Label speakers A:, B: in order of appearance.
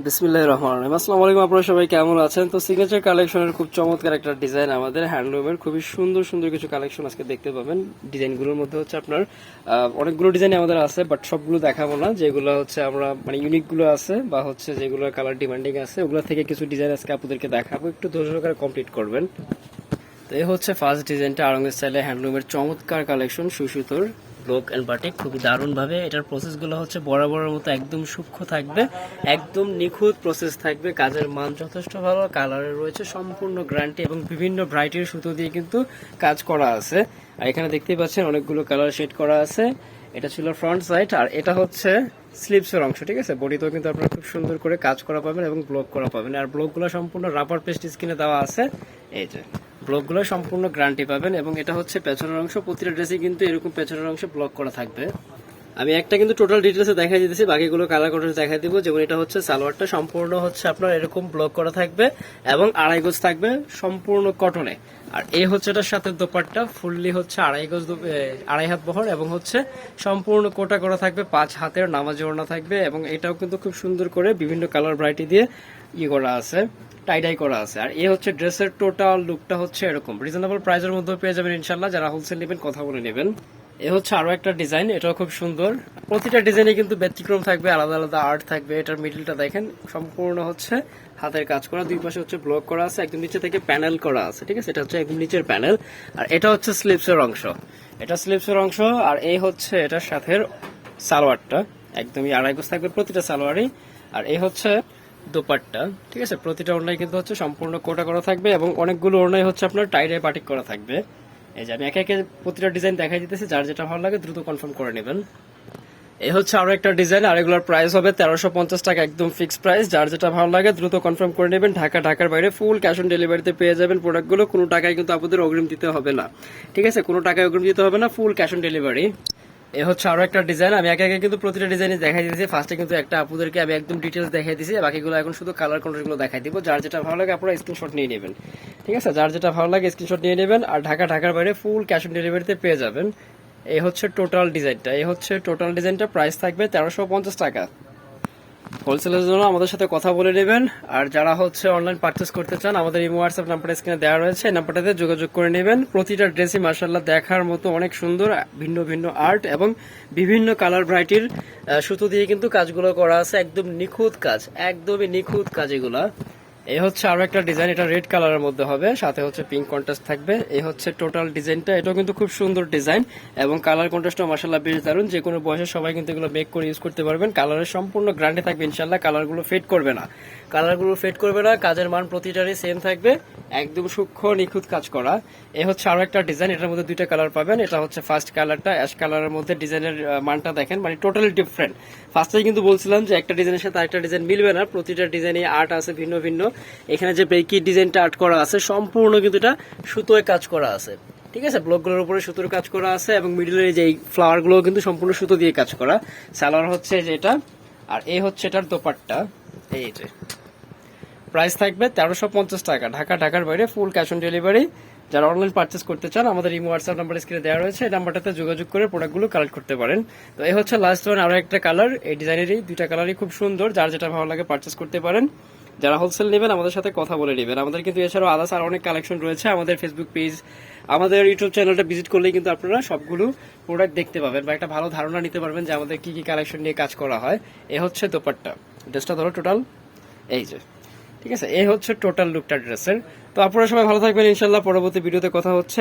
A: বিসমিল্লাহির রহমানির রহিম। আসসালামু আলাইকুম, আপনারা সবাই কেমন আছেন? তো সিগনেচার কালেকশনের খুব চমৎকার একটা ডিজাইন, আমাদের হ্যান্ডলুমের খুবই সুন্দর সুন্দর কিছু কালেকশন আজকে দেখতে পাবেন। ডিজাইনগুলোর মধ্যে হচ্ছে আপনার অনেকগুলো ডিজাইন আমাদের আছে, বাট সবগুলো দেখাবো না। যেগুলো হচ্ছে আমরা মানে ইউনিকগুলো আছে বা হচ্ছে যেগুলো কালার ডিমান্ডিং আছে, ওগুলো থেকে কিছু ডিজাইন আজকে আপনাদেরকে দেখাবো। একটু ধৈর্য সহকারে কমপ্লিট করবেন। তো এই হচ্ছে ফার্স্ট ডিজাইনটা, আড়ংয়ের স্টাইলে হ্যান্ডলুমের চমৎকার কালেকশন, সুসুতোর ব্লক এন্ড বাটিক, খুবই দারুণ ভাবে। এটার প্রসেসগুলো হচ্ছে বরাবরের মতো একদম সূক্ষ্ম থাকবে, একদম নিখুঁত প্রসেস থাকবে। কাজের মান যথেষ্ট ভালো, কালারে রয়েছে সম্পূর্ণ গ্যারান্টি এবং বিভিন্ন ভ্যারাইটির সুতো দিয়ে কিন্তু কাজ করা আছে। আর এখানে দেখতেই পাচ্ছেন অনেকগুলো কালার শেড করা আছে। এটা ছিল ফ্রন্ট সাইড, আর এটা হচ্ছে স্লিভসের অংশ। ঠিক আছে, বডিতেও কিন্তু আপনারা খুব সুন্দর করে কাজ করা পাবেন এবং ব্লক করা পাবেন। আর ব্লকগুলো সম্পূর্ণ রাবার পেস্ট স্কিনে দেওয়া আছে। এই যে ব্লকগুলো সম্পূর্ণ গ্যারান্টি পাবেন। এবং এটা হচ্ছে পেছনের অংশ, প্রতিটা ড্রেসে কিন্তু এরকম পেছনের অংশে ব্লক করা থাকবে। আমি একটা কিন্তু টোটাল ডিটেলসে দেখাই দিতেছি, বাকিগুলো কালার কোডে দেখাই দিব। যেমন এটা হচ্ছে সালোয়ারটা সম্পূর্ণ হচ্ছে আপনার এরকম ব্লক করা থাকবে এবং আড়াই গজ থাকবে সম্পূর্ণ কটনে। আর এই হচ্ছে এটার সাথে দোপাট্টা ফুললি হচ্ছে আড়াই হাত বহর এবং হচ্ছে সম্পূর্ণ কোটা করা থাকবে, 5 হাতের নামাজি ওড়না থাকবে। এবং এটাও কিন্তু খুব সুন্দর করে বিভিন্ন কালার ভ্যারাইটি দিয়ে করা আছে, টাইডাই করা আছে। আর এই হচ্ছে ড্রেসের টোটাল লুকটা হচ্ছে এরকম। রিজনেবল প্রাইসের মধ্যে পেয়ে যাবেন ইনশাল্লাহ। যারা হোলসেল নেবেন কথা বলে নেবেন। এ হচ্ছে আরো একটা ডিজাইন, এটাও খুব সুন্দর। প্রতিটা ডিজাইনে কিন্তু ব্যতিক্রম থাকবে, আলাদা আলাদা আর্ট থাকবে। এটার মিডলটা দেখেন সম্পূর্ণ হচ্ছে হাতের কাজ করা, দুই পাশে হচ্ছে ব্লক করা আছে, একদম নিচে থেকে প্যানেল করা আছে। ঠিক আছে, এটা হচ্ছে একদম নিচের প্যানেল। আর এটা হচ্ছে স্লিভসের অংশ, এটা স্লিভসের অংশ। আর এই হচ্ছে এটার সাথে সালোয়ারটা, একদমই আড়াই গজ থাকবে প্রতিটা সালোয়ারই। আর এই হচ্ছে দোপাট্টা। ঠিক আছে, প্রতিটা ওড়নায় কিন্তু হচ্ছে সম্পূর্ণ কোটা করা থাকবে এবং অনেকগুলো ওড়নায় হচ্ছে আপনার টাইডাই বাটিক করা থাকবে। এই যে আমি একে একে প্রতিটা ডিজাইন দেখাই দিতেছি, যার যেটা ভালো লাগে দ্রুত কনফার্ম করে নেবেন। এই হচ্ছে আরো একটা ডিজাইন, আর এগুলোর প্রাইস হবে 1350 টাকা, একদম ফিক্সড প্রাইস। যার যেটা ভালো লাগে দ্রুত কনফার্ম করে নেবেন। ঢাকার বাইরে ফুল ক্যাশ অন ডেলিভারিতে পেয়ে যাবেন প্রোডাক্টগুলো। কোনো টাকায় কিন্তু আপনাদের অগ্রিম দিতে হবে না। ঠিক আছে, কোনো টাকায় অগ্রিম দিতে হবে না, ফুল ক্যাশ অন ডেলিভারি। এ হচ্ছে আরো একটা ডিজাইন, আমি একে একে কিন্তু প্রতিটা ডিজাইন দেখাই দিয়েছি। ফার্স্টে কিন্তু একটা আপুদেরকে আমি একদম ডিটেলস দেখাই দিয়েছি, বাকিগুলো এখন শুধু কালার কন্ট্রাস্টগুলো দেখাই দিব। যার যেটা ভালো লাগে আপনারা স্ক্রিনশট নিয়ে নেবেন। ঠিক আছে, যার যেটা ভালো লাগে স্ক্রিনশট নিয়ে নেবেন। আর ঢাকার বাইরে ফুল ক্যাশ অন ডেলিভারিতে পেয়ে যাবেন। এই হচ্ছে টোটাল ডিজাইনটা, এই হচ্ছে টোটাল ডিজাইনটা, প্রাইস থাকবে 1350 টাকা। হোলসেলের জন্য আমাদের সাথে কথা বলে নেবেন। আর যারা হচ্ছে অনলাইন পারচেস করতে চান, আমাদের ইমো হোয়াটসঅ্যাপ নাম্বারটা স্ক্রিনে দেওয়া রয়েছে, এই নাম্বারটাতে যোগাযোগ করে নেবেন। প্রতিটা ড্রেসই মাশাআল্লাহ দেখার মতো অনেক সুন্দর, ভিন্ন ভিন্ন আর্ট এবং বিভিন্ন কালার ভ্যারাইটির সুতো দিয়ে কিন্তু কাজগুলো করা আছে, একদম নিখুঁত কাজ, একদমই নিখুঁত কাজ এগুলা। এই হচ্ছে আরো একটা ডিজাইন, এটা রেড কালারের মধ্যে হবে, সাথে হচ্ছে পিঙ্ক কন্ট্রাস্ট থাকবে। এই হচ্ছে টোটাল ডিজাইনটা, এটাও কিন্তু খুব সুন্দর ডিজাইন এবং কালার কন্ট্রাস্টও মাশাআল্লাহ বেশ দারুণ। যে কোনো বয়সের সবাই কিন্তু এগুলো মেক করে ইউজ করতে পারবেন। কালারের সম্পূর্ণ গ্যারান্টি থাকবে ইনশাআল্লাহ, কালারগুলো ফেড করবে না, কাজের মান প্রতিটারই সেম থাকবে, একদম সূক্ষ্ম নিখুঁত কাজ করা। এই হচ্ছে আরো একটা ডিজাইন, এটার মধ্যে দুইটা কালার পাবেন। এটা হচ্ছে ফার্স্ট কালারটা, অ্যাশ কালারের মধ্যে ডিজাইনের মানটা দেখেন, মানে টোটালি ডিফারেন্ট। ফার্স্টে কিন্তু বলছিলাম যে একটা ডিজাইনের সাথে আরেকটা ডিজাইন মিলবে না, প্রতিটা ডিজাইনে আর্ট আছে ভিন্ন ভিন্ন। এখানে যে বেকি ডিজাইনটা আর্ট করা আছে সম্পূর্ণ কিন্তু এটা সুতোয় কাজ করা আছে। ঠিক আছে, ব্লকগুলোর উপরে সুতোর কাজ করা আছে এবং মিডলের যে ফ্লাওয়ার গুলো কিন্তু সম্পূর্ণ সুতো দিয়ে কাজ করা। সালোয়ার হচ্ছে যেটা, আর এই হচ্ছে এটার দোপাট্টা। এই যে প্রাইস থাকবে 1350 টাকা, ঢাকার বাইরে ফুল ক্যাশ অন ডেলিভারি। যারা অনলাইন পারচেস করতে চান, আমাদের ইমো হোয়াটসঅ্যাপ নাম্বার স্ক্রিনে দেওয়া রয়েছে, এই নাম্বারটাতে যোগাযোগ করে প্রোডাক্টগুলো কালেক্ট করতে পারেন। তো এই হচ্ছে লাস্ট ওয়ান, আরো একটা কালার। এই ডিজাইনেরই দুইটা কালারই খুব সুন্দর, যার যেটা ভালো লাগে পারচেস করতে পারেন। যারা হোলসেল নেবেন আমাদের সাথে কথা বলে নেবেন। আমাদের কিন্তু এছাড়াও আদার্স আর অনেক কালেকশন রয়েছে। আমাদের ফেসবুক পেজ, আমাদের ইউটিউব চ্যানেলটা ভিজিট করলেই কিন্তু আপনারা সবগুলো প্রোডাক্ট দেখতে পাবেন বা একটা ভালো ধারণা নিতে পারবেন যে আমাদের কি কি কালেকশন নিয়ে কাজ করা হয়। এ হচ্ছে দোপাট্টা, ড্রেসটা ধরো টোটাল, এই যে। ঠিক আছে, এই হচ্ছে টোটাল লুকটা ড্রেসের। তো আপনারা সবাই ভালো থাকবেন ইনশাল্লাহ, পরবর্তী ভিডিওতে কথা হচ্ছে।